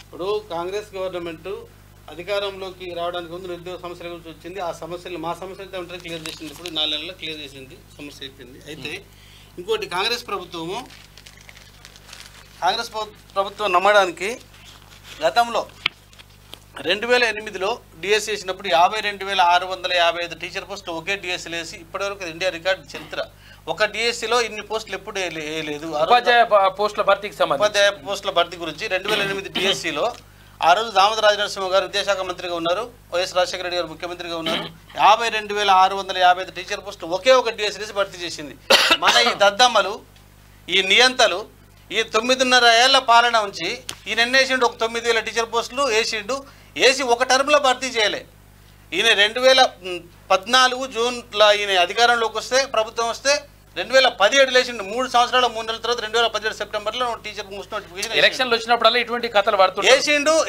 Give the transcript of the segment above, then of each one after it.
ఇప్పుడు కాంగ్రెస్ గవర్నమెంట్ అధికారంలోకి రావడానికి ముందు నిరుద్యోగ సమస్యల గురించి వచ్చింది. ఆ సమస్యలు మా సమస్యలతో ఉంటే క్లియర్ చేసింది. ఇప్పుడు 4 నెలల్లో క్లియర్ చేసింది, సమస్య అయిపోయింది. అయితే ఇంకోటి కాంగ్రెస్ ప్రభుత్వం నమ్మడానికి గతంలో 2008లో డిఎస్సీ వేసినప్పుడు 52,655 టీచర్ పోస్టులు ఒకే డిఎస్సీలు వేసి ఇప్పటివరకు ఇండియా రికార్డు చరిత్ర. ఒక డిఎస్సీలో ఇన్ని పోస్టులు ఎప్పుడు వేయలేదు. ఉపాధ్యాయ పోస్టుల భర్తీ గురించి 2008 డిఎస్సీలో ఆ రోజు దామోదర రాజనరసింహ గారు విద్యాశాఖ మంత్రిగా ఉన్నారు, వైఎస్ రాజశేఖర రెడ్డి గారు ముఖ్యమంత్రిగా ఉన్నారు. 52,655 టీచర్ పోస్టులు ఒకే ఒక డిఎస్సీ భర్తీ చేసింది. మన ఈ దద్దమ్మలు, ఈ నియంతలు ఈ 9.5 ఏళ్ల పాలన ఉంచి ఈయన ఎన్నేసిండు, ఒక 9,000 టీచర్ పోస్టులు వేసి ఒక టర్మ్లో భర్తీ చేయలే. ఈయన 2014 జూన్లో ఈయన అధికారంలోకి వస్తే, ప్రభుత్వం వస్తే 2017 లేచిండు. 3 సంవత్సరాల 3 నెలల తర్వాత 2017 సెప్టెంబర్లో టీచర్ పోస్ట్ నోటిఫికేషన్ ఎలక్షన్లు వచ్చినప్పుడల్లా ఇటువంటి కథలు పడుతుంది.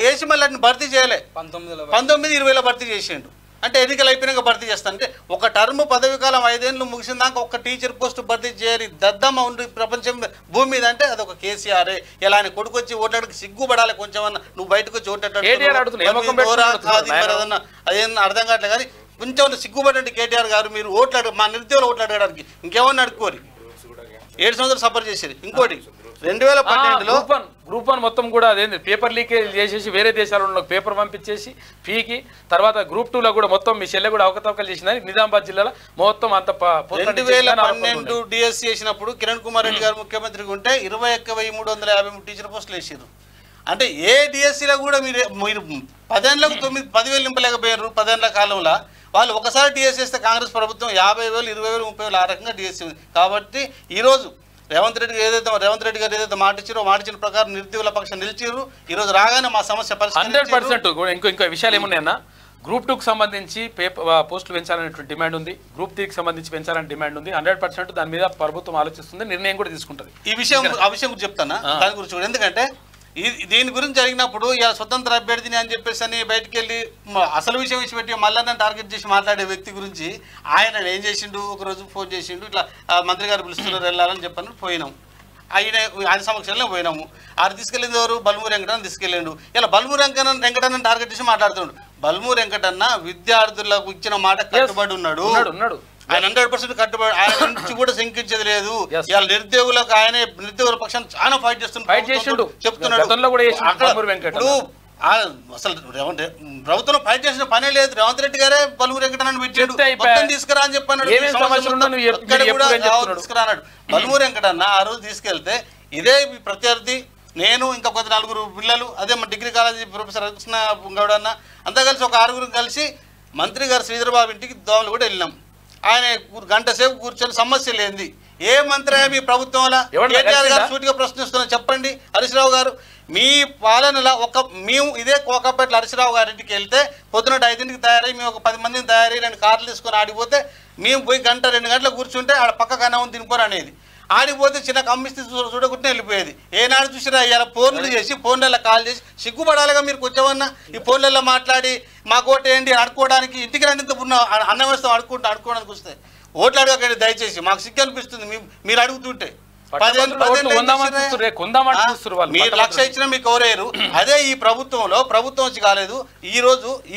వేసి మళ్ళీ అట్ని భర్తీ చేయలే. 19-20లో భర్తీ చేసిండు. అంటే ఎన్నికలు అయిపోయినాక భర్తీ చేస్తానంటే ఒక టర్మ్ పదవి కాలం 5 ఏళ్ళు ముగిసిన దాకా ఒక్క టీచర్ పోస్టు భర్తీ చేయని దద్దమ్మ ఉండి ప్రపంచం భూమి మీద అంటే అదొక కేసీఆర్. ఇలా ఆయన కొడుకు వచ్చి ఓట్లాడికి సిగ్గుపడాలి కొంచెం అన్న. నువ్వు బయటకు వచ్చి ఓట్లాడన్నా అదేమన్నా అర్థం కావట్లేదు. కానీ కొంచెం సిగ్గుపడండి కేటీఆర్ గారు. మీరు మా నిరుద్యోగులు ఓట్లాడడానికి ఇంకేమన్నా అడుక్కోరి. 7 సంవత్సరాలు సఫర్ చేసేది. ఇంకోటి 2012లో గ్రూప్ 1 మొత్తం కూడా అదేంటి పేపర్ లీకేజ్ చేసేసి వేరే దేశాలలో పేపర్ పంపించేసి ఫీకి, తర్వాత గ్రూప్ 2లో కూడా మొత్తం మీ చెల్లె కూడా అవకతవకలు చేసిందని నిజామాబాద్ జిల్లాలో మొత్తం అంత 2012 డిఎస్సీ చేసినప్పుడు కిరణ్ కుమార్ రెడ్డి గారు ముఖ్యమంత్రిగా ఉంటే 21,353 టీచర్ పోస్టులు వేసారు. అంటే ఏ డిఎస్సీలో కూడా మీరు 10 ఏళ్ళకు 10,000 నింపలేకపోయారు. 10 ఏళ్ల కాలంలో వాళ్ళు ఒకసారి డిఎస్సీ వేస్తే కాంగ్రెస్ ప్రభుత్వం 50,000, 20,000, 30,000 ఆ రకంగా డిఎస్సీ ఉంది. కాబట్టి ఈరోజు రేవంత్ రెడ్డి గారు ఏదైతే మాట ఇచ్చిన ప్రకారం నిరుద్యోగుల పక్షం నిలిచారు. ఈరోజు రాగానే మా సమస్య 100%. ఇంకో విషయాలు ఏమున్నాయన్నా, గ్రూప్ 2కి సంబంధించి పోస్టులు పెంచాలనేటువంటి డిమాండ్ ఉంది, గ్రూప్ 3కి సంబంధించి పెంచాలని డిమాండ్ ఉంది. 100% దాని మీద ప్రభుత్వం ఆలోచిస్తుంది, నిర్ణయం కూడా తీసుకుంటుంది. ఆ విషయం గురించి చెప్తానా, దాని గురించి కూడా. ఎందుకంటే దీని గురించి జరిగినప్పుడు ఇలా స్వతంత్ర అభ్యర్థిని అని చెప్పేసి అని బయటికి వెళ్ళి అసలు విషయం పెట్టి మళ్ళీ టార్గెట్ చేసి మాట్లాడే వ్యక్తి గురించి ఆయన ఏం చేసిండు, ఒకరోజు ఫోన్ చేసిండు, ఇట్లా మంత్రి గారు పిలుస్తున్నారు వెళ్ళాలని చెప్పని పోయినాం. ఆయన సమక్షంలో పోయినాము. ఆడు తీసుకెళ్ళింది ఎవరు? బల్మూరి వెంకటన్న తీసుకెళ్ళిండు. ఇలా బల్మూరి వెంకటన్న టార్గెట్ చేసి మాట్లాడుతున్నాడు. బల్మూరి వెంకటన్న విద్యార్థులకు ఇచ్చిన మాట కట్టుబడి ఉన్నాడు. ఆయన 100% కట్టుబడి. ఆయన నుంచి కూడా శంకించేది లేదు. ఇవాళ నిరుద్యోగులకు ఆయనే నిరుద్యోగుల పక్షాన్ని చాలా ఫైట్ చెప్తున్నాడు. అసలు ప్రభుత్వం ఫైట్ చేసిన పనే లేదు. రేవంత్ రెడ్డి గారే బల్మూరి వెంకటన్నను పెట్టాడు, తీసుకురా అని చెప్పన్నాడు. తీసుకురా అన్నాడు. బల్మూరి వెంకటన్న ఆ రోజు తీసుకెళ్తే ఇదే ప్రత్యర్థి, నేను ఇంకా 4 పిల్లలు, అదే మా degree college professor Krishna Goud అన్న అంతా కలిసి ఒక 6 కలిసి మంత్రి గారు శ్రీధరబాబు ఇంటికి దోమలు కూడా వెళ్ళినాం. ఆయన గంట సేపు కూర్చొని సమస్య లేనిది ఏ మంత్రి మీ ప్రభుత్వంలో కేటీఆర్ గారు సూటిగా ప్రశ్నిస్తున్నారు చెప్పండి. హరీశ్రావు గారు మీ పాలనలో మేము ఇదే కోకాపేటలో హరీశ్రావు గారింటికి వెళ్తే పొద్దున 5ంటికి తయారై మేము ఒక 10 మందిని తయారై 2 కార్లు తీసుకొని ఆడిపోతే మేము పోయి 1-2 గంటలు కూర్చుంటే ఆడ పక్కకు అన్నం తినిపోరు అనేది. ఆడిపోతే చిన్న కమ్మిస్తే చూడకుంటే వెళ్ళిపోయేది. ఏనాడు చూసినా ఇలా ఫోన్లు చేసి ఫోన్లలో కాల్ చేసి సిగ్గుపడాలిగా మీరు కొంచెమన్నా. ఈ ఫోన్లలో మాట్లాడి మాకు ఓటు వేయండి అనుకోవడానికి ఇంటికి రండి ఉన్న అన్నం వేస్తాం అనుకోవడానికి వస్తే ఓట్లు అడగకండి దయచేసి. మాకు సిగ్గు అనిపిస్తుంది మీరు అడుగుతుంటే. 10 మీరు 1,00,000 ఇచ్చినా మీకు ఎవరేరు. అదే ఈ ప్రభుత్వం వచ్చి కాలేదు.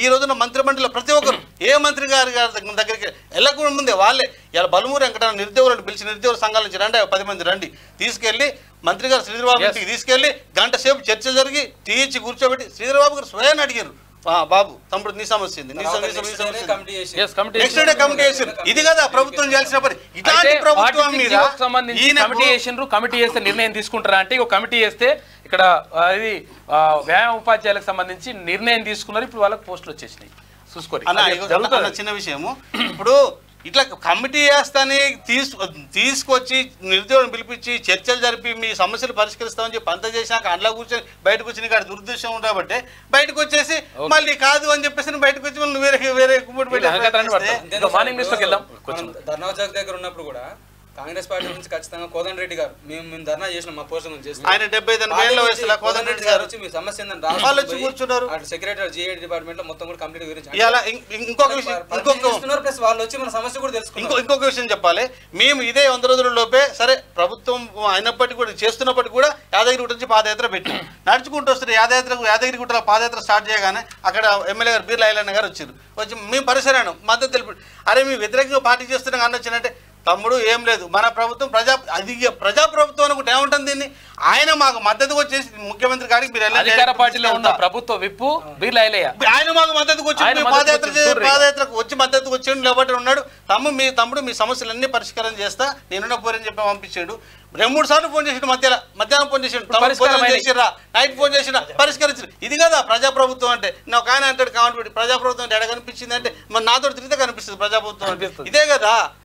ఈ రోజున మంత్రిమండలిలో ప్రతి ఒక్కరు ఏ మంత్రి గారి దగ్గరికి వెళ్ళకుండా ముందే వాళ్ళే ఇలా బల్మూరి వెంకటన్న నిరుద్యోగులను పిలిచి నిరుద్యోగ సంఘాల నుంచి రండి 10 మంది రండి తీసుకెళ్లి మంత్రి గారు శ్రీధరబాబు ఇంటికి తీసుకెళ్లి 1 గంట సేపు చర్చ జరిగి తీర్చి కూర్చోబెట్టి శ్రీధరబాబు గారు స్వయాన్ని అడిగారు, బాబు తమ్ముడు నీ సమస్య ఇది కదా ప్రభుత్వం చేయాల్సిన పని. ఇలాంటి ప్రభుత్వం మీద కమిటీ చేస్తే నిర్ణయం తీసుకుంటారా అంటే ఒక కమిటీ చేస్తే ఇక్కడ అది వ్యాయామ ఉపాధ్యాయులకు సంబంధించి నిర్ణయం తీసుకున్నారు. ఇప్పుడు వాళ్ళకి పోస్టులు వచ్చేసినాయి చూసుకోండి. చిన్న విషయము. ఇప్పుడు ఇట్లా కమిటీ వేస్తాని తీసుకొచ్చి నిరుద్యోగులను పిలిపించి చర్చలు జరిపి మీ సమస్యలు పరిష్కరిస్తామని చెప్పి అంత చేసినాక అందులో కూర్చొని బయటకు వచ్చి నీకు దురుద్దేశం ఉండబట్టే బయటకు వచ్చేసి మళ్ళీ కాదు అని చెప్పేసి బయటకు వచ్చి మళ్ళీ వేరే ధర్నా చౌక్ దగ్గర ఉన్నప్పుడు కూడా కాంగ్రెస్ పార్టీ నుంచి ఖచ్చితంగా కోదండరెడ్డి గారు మేము ధర్నా చేసినాం మా పోస్టర్ గురించి చేసినాం. ఆయన 75 ఏళ్ళ వయసులో కోదండరెడ్డి గారు వచ్చి మీ సమస్య ఏందని వాళ్ళు వచ్చి కూర్చున్నారు. సెక్రటరీ జిఐడి డిపార్ట్మెంట్ లో మొత్తం కూడా కంప్లీట్ గురించి ఇవాళ ఇంకొక విషయం ప్లస్ వాళ్ళు వచ్చి మన సమస్య కూడా తెలుసుకున్నారు. ఇంకొక విషయం చెప్పాలి. మేము ఇదే 100 రోజుల లోపే సరే ప్రభుత్వం అయినప్పటికీ కూడా చేస్తున్నప్పటికీ కూడా యాదగిరిగుట్ట నుంచి పాదయాత్ర పెట్టి నడుచుకుంటూ వస్తారు. యాదగిరిగుట్టలో పాదయాత్ర స్టార్ట్ చేయగానే అక్కడ ఎమ్మెల్యే గారు బీర్లా ఐలన్న గారు వచ్చి మేము పరిసరాను మద్దతు తెలిపి అరే మీ వ్యతిరేకంగా పార్టీ చేస్తున్నాం అని వచ్చినట్టే తమ్ముడు ఏం లేదు మన ప్రభుత్వం ప్రజాప్రభుత్వం అనుకుంటే ఏముంటుంది దీన్ని ఆయన మాకు మద్దతుకు వచ్చేసి ముఖ్యమంత్రి గారికి మీరు అధికార పార్టీలో ఉన్న ప్రభుత్వ విప్పు బీర్లా ఐలయ్య ఆయన మాకు మద్దతుకు వచ్చి పాదయాత్రకు వచ్చి మద్దతుకు వచ్చి లేబట్టి ఉన్నాడు. తమ్ముడు మీ సమస్యలన్నీ పరిష్కారం చేస్తా నేనున్న పోరని చెప్పి పంపించాడు. 2-3 సార్లు ఫోన్ చేసాడు. మధ్యాహ్నం ఫోన్ చేసాడు, నైట్ ఫోన్ చేసిన పరిష్కరించారు. ఇది కదా ప్రజాప్రభుత్వం అంటే. నాకు ఆయన అంటాడు కామెంట్ ప్రజాప్రభుత్వం అంటే ఎడ కనిపించింది అంటే మరి నాతో తిరిగితే కనిపిస్తుంది ప్రజాప్రభుత్వం అంటే. ఇదే కదా